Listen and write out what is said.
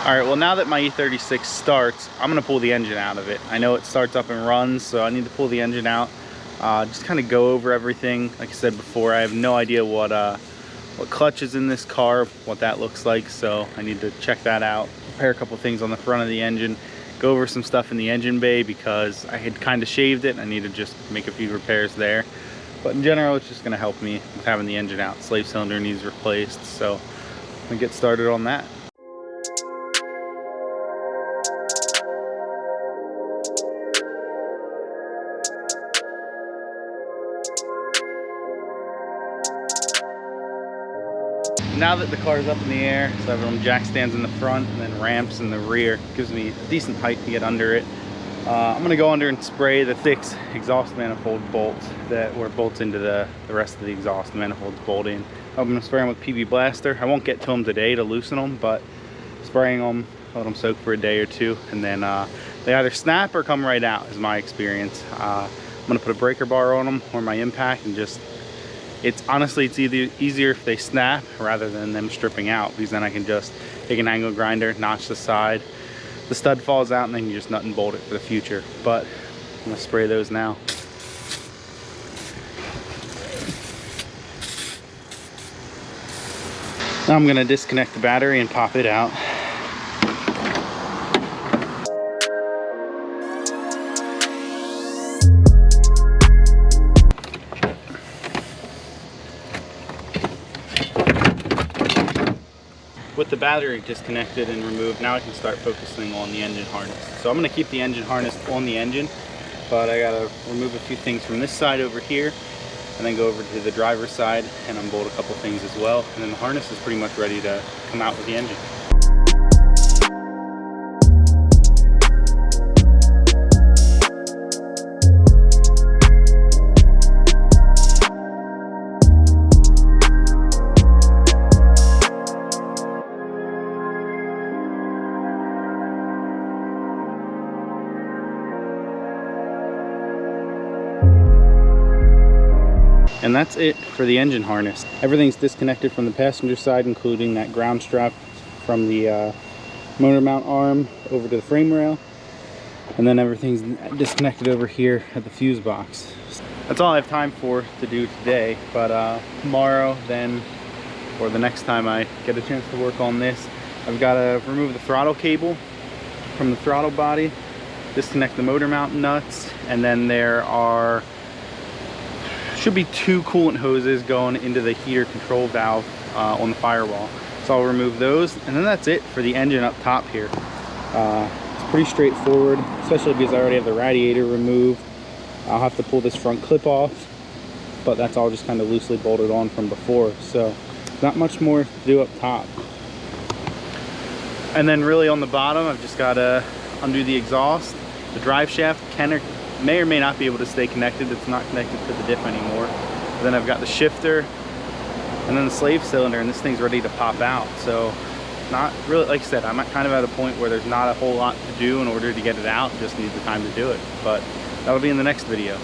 Alright, well now that my E36 starts, I'm going to pull the engine out of it. I know it starts up and runs, so I need to pull the engine out. Just kind of go over everything. Like I said before, I have no idea what clutch is in this car, what that looks like, so I need to check that out. Repair a couple things on the front of the engine. Go over some stuff in the engine bay because I had kind of shaved it. I need to just make a few repairs there. But in general, it's just going to help me with having the engine out. Slave cylinder needs replaced, so I'm going to get started on that. Now that the car is up in the air, so I have them jack stands in the front and then ramps in the rear, gives me a decent height to get under it. I'm going to go under and spray the fixed exhaust manifold bolts that were bolts into the rest of the exhaust manifolds bolt in. I'm going to spray them with PB Blaster. I won't get to them today to loosen them, but spraying them, let them soak for a day or two, and then they either snap or come right out is my experience. I'm going to put a breaker bar on them or my impact and just, it's easier if they snap rather than them stripping out, because then I can just take an angle grinder, notch the side, the stud falls out, and then you just nut and bolt it for the future. But I'm gonna spray those now. Now I'm gonna disconnect the battery and pop it out. With the battery disconnected and removed, now I can start focusing on the engine harness. So I'm going to keep the engine harness on the engine, but I got to remove a few things from this side over here, and then go over to the driver's side and unbolt a couple things as well. And then the harness is pretty much ready to come out with the engine. And that's it for the engine harness. Everything's disconnected from the passenger side, including that ground strap from the motor mount arm over to the frame rail. And then everything's disconnected over here at the fuse box. That's all I have time for to do today, but tomorrow then, or the next time I get a chance to work on this, I've got to remove the throttle cable from the throttle body, disconnect the motor mount nuts, and then there should be 2 coolant hoses going into the heater control valve on the firewall. So I'll remove those, and then that's it for the engine up top here. It's pretty straightforward, especially because I already have the radiator removed. I'll have to pull this front clip off, but that's all just kind of loosely bolted on from before. So not much more to do up top. And then really on the bottom, I've just got to undo the exhaust. The drive shaft may or may not be able to stay connected. It's not connected to the diff anymore. But then I've got the shifter and then the slave cylinder, and this thing's ready to pop out. So not really, like I said, I'm kind of at a point where there's not a whole lot to do in order to get it out. Just need the time to do it. But that'll be in the next video.